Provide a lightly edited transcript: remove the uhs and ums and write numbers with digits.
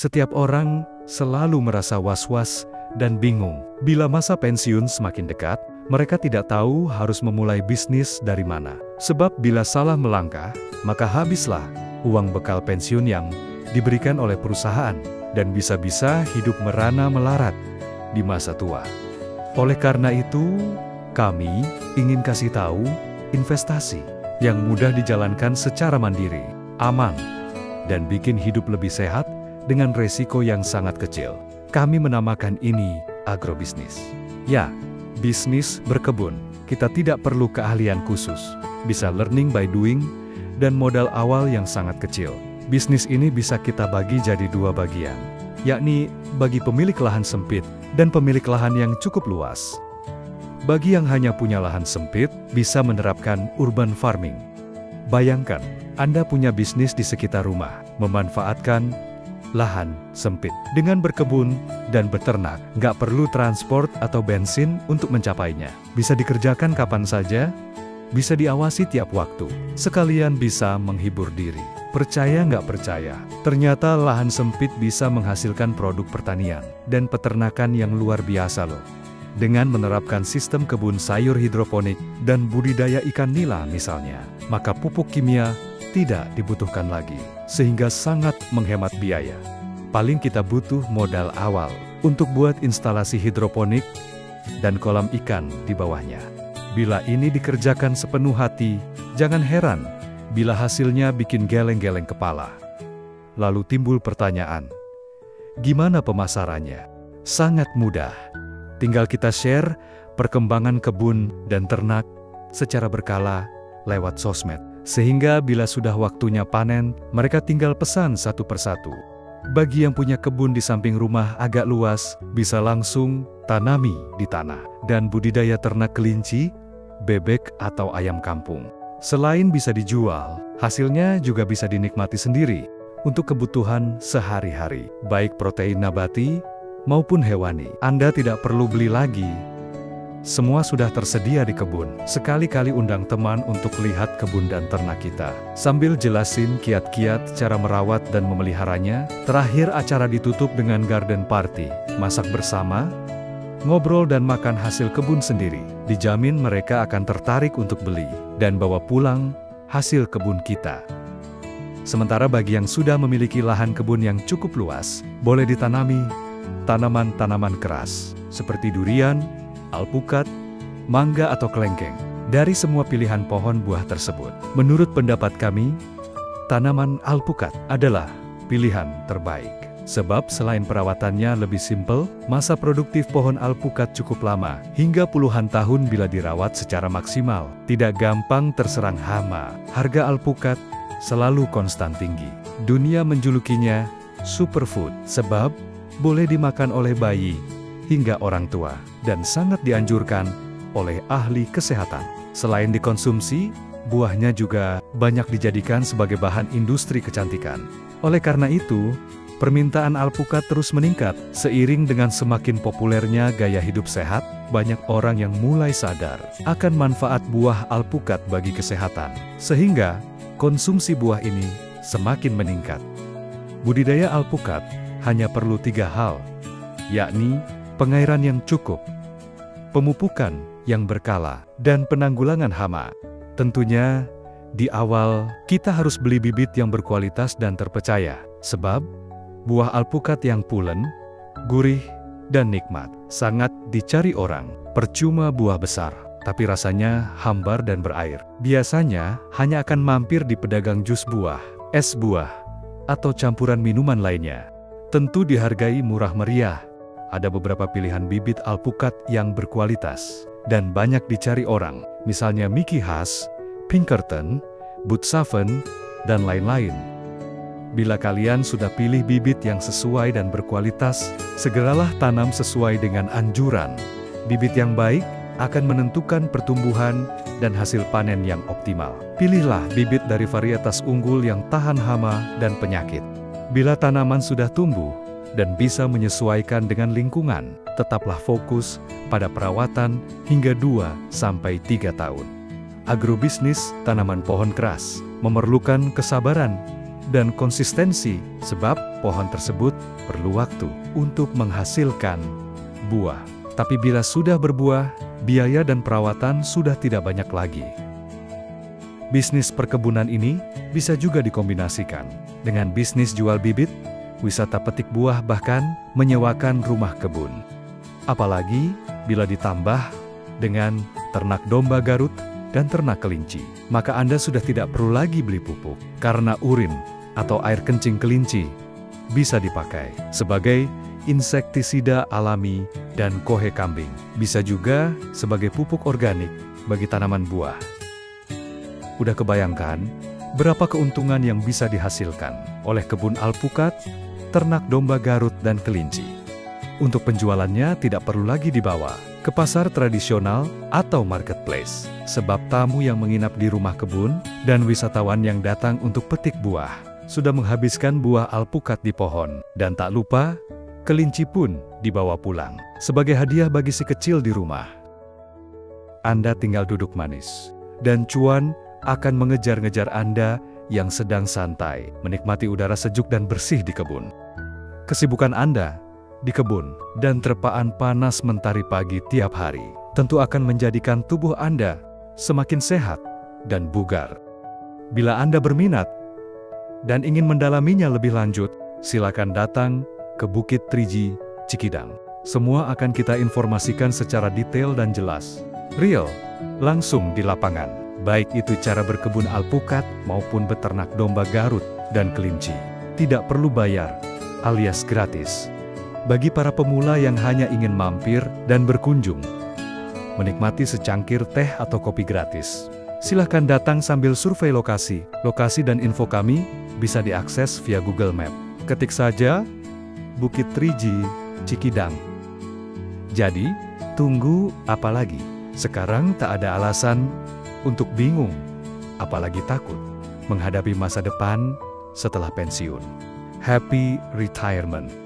Setiap orang selalu merasa was-was dan bingung. Bila masa pensiun semakin dekat, mereka tidak tahu harus memulai bisnis dari mana. Sebab bila salah melangkah, maka habislah uang bekal pensiun yang diberikan oleh perusahaan, dan bisa-bisa hidup merana melarat di masa tua. Oleh karena itu, kami ingin kasih tahu investasi yang mudah dijalankan secara mandiri, aman, dan bikin hidup lebih sehat dengan resiko yang sangat kecil. Kami menamakan ini agrobisnis. Ya, bisnis berkebun. Kita tidak perlu keahlian khusus, bisa learning by doing, dan modal awal yang sangat kecil. Bisnis ini bisa kita bagi jadi dua bagian, yakni bagi pemilik lahan sempit dan pemilik lahan yang cukup luas. Bagi yang hanya punya lahan sempit, bisa menerapkan urban farming. Bayangkan, Anda punya bisnis di sekitar rumah, memanfaatkan lahan sempit. Dengan berkebun dan beternak, nggak perlu transport atau bensin untuk mencapainya. Bisa dikerjakan kapan saja, bisa diawasi tiap waktu. Sekalian bisa menghibur diri. Percaya nggak percaya, ternyata lahan sempit bisa menghasilkan produk pertanian dan peternakan yang luar biasa loh. Dengan menerapkan sistem kebun sayur hidroponik dan budidaya ikan nila misalnya, maka pupuk kimia tidak dibutuhkan lagi, sehingga sangat menghemat biaya. Paling kita butuh modal awal untuk buat instalasi hidroponik dan kolam ikan di bawahnya. Bila ini dikerjakan sepenuh hati, jangan heran bila hasilnya bikin geleng-geleng kepala. Lalu timbul pertanyaan, gimana pemasarannya? Sangat mudah. Tinggal kita share perkembangan kebun dan ternak secara berkala lewat sosmed. Sehingga bila sudah waktunya panen, mereka tinggal pesan satu persatu. Bagi yang punya kebun di samping rumah agak luas, bisa langsung tanami di tanah dan budidaya ternak kelinci, bebek atau ayam kampung. Selain bisa dijual, hasilnya juga bisa dinikmati sendiri untuk kebutuhan sehari-hari, baik protein nabati maupun hewani. Anda tidak perlu beli lagi. Semua sudah tersedia di kebun. Sekali-kali undang teman untuk lihat kebun dan ternak kita, sambil jelasin kiat-kiat cara merawat dan memeliharanya. Terakhir acara ditutup dengan garden party, masak bersama, ngobrol dan makan hasil kebun sendiri. Dijamin mereka akan tertarik untuk beli dan bawa pulang hasil kebun kita. Sementara bagi yang sudah memiliki lahan kebun yang cukup luas, boleh ditanami tanaman-tanaman keras seperti durian, alpukat, mangga atau kelengkeng. Dari semua pilihan pohon buah tersebut, menurut pendapat kami, tanaman alpukat adalah pilihan terbaik. Sebab selain perawatannya lebih simpel, masa produktif pohon alpukat cukup lama, hingga puluhan tahun bila dirawat secara maksimal. Tidak gampang terserang hama. Harga alpukat selalu konstan tinggi. Dunia menjulukinya superfood, sebab boleh dimakan oleh bayi hingga orang tua, dan sangat dianjurkan oleh ahli kesehatan. Selain dikonsumsi, buahnya juga banyak dijadikan sebagai bahan industri kecantikan. Oleh karena itu, permintaan alpukat terus meningkat. Seiring dengan semakin populernya gaya hidup sehat, banyak orang yang mulai sadar akan manfaat buah alpukat bagi kesehatan. Sehingga, konsumsi buah ini semakin meningkat. Budidaya alpukat hanya perlu 3 hal, yakni pengairan yang cukup, pemupukan yang berkala, dan penanggulangan hama. Tentunya, di awal kita harus beli bibit yang berkualitas dan terpercaya, sebab buah alpukat yang pulen, gurih, dan nikmat sangat dicari orang. Percuma buah besar, tapi rasanya hambar dan berair. Biasanya hanya akan mampir di pedagang jus buah, es buah, atau campuran minuman lainnya. Tentu dihargai murah meriah. Ada beberapa pilihan bibit alpukat yang berkualitas dan banyak dicari orang, misalnya Mickey Haas, Pinkerton, Bootsaven, dan lain-lain. Bila kalian sudah pilih bibit yang sesuai dan berkualitas, segeralah tanam sesuai dengan anjuran. Bibit yang baik akan menentukan pertumbuhan dan hasil panen yang optimal. Pilihlah bibit dari varietas unggul yang tahan hama dan penyakit. Bila tanaman sudah tumbuh dan bisa menyesuaikan dengan lingkungan, tetaplah fokus pada perawatan hingga 2-3 tahun. Agrobisnis tanaman pohon keras memerlukan kesabaran dan konsistensi, sebab pohon tersebut perlu waktu untuk menghasilkan buah. Tapi bila sudah berbuah, biaya dan perawatan sudah tidak banyak lagi. Bisnis perkebunan ini bisa juga dikombinasikan dengan bisnis jual bibit, wisata petik buah, bahkan menyewakan rumah kebun. Apalagi bila ditambah dengan ternak domba Garut dan ternak kelinci, maka Anda sudah tidak perlu lagi beli pupuk, karena urin atau air kencing kelinci bisa dipakai sebagai insektisida alami dan kohe kambing. Bisa juga sebagai pupuk organik bagi tanaman buah. Udah kebayangkan berapa keuntungan yang bisa dihasilkan oleh kebun alpukat, ternak domba Garut dan kelinci. Untuk penjualannya tidak perlu lagi dibawa ke pasar tradisional atau marketplace, sebab tamu yang menginap di rumah kebun dan wisatawan yang datang untuk petik buah sudah menghabiskan buah alpukat di pohon. Dan tak lupa, kelinci pun dibawa pulang sebagai hadiah bagi si kecil di rumah. Anda tinggal duduk manis, dan cuan akan mengejar-ngejar Anda yang sedang santai, menikmati udara sejuk dan bersih di kebun. Kesibukan Anda di kebun dan terpaan panas mentari pagi tiap hari tentu akan menjadikan tubuh Anda semakin sehat dan bugar. Bila Anda berminat dan ingin mendalaminya lebih lanjut, silakan datang ke Bukit Triji, Cikidang. Semua akan kita informasikan secara detail dan jelas, real, langsung di lapangan. Baik itu cara berkebun alpukat maupun beternak domba Garut dan kelinci. Tidak perlu bayar, alias gratis. Bagi para pemula yang hanya ingin mampir dan berkunjung, menikmati secangkir teh atau kopi gratis, silahkan datang sambil survei lokasi. Lokasi dan info kami bisa diakses via Google Map. Ketik saja Bukit Triji, Cikidang. Jadi, tunggu apa lagi? Sekarang tak ada alasan untuk bingung, apalagi takut menghadapi masa depan setelah pensiun. Happy retirement!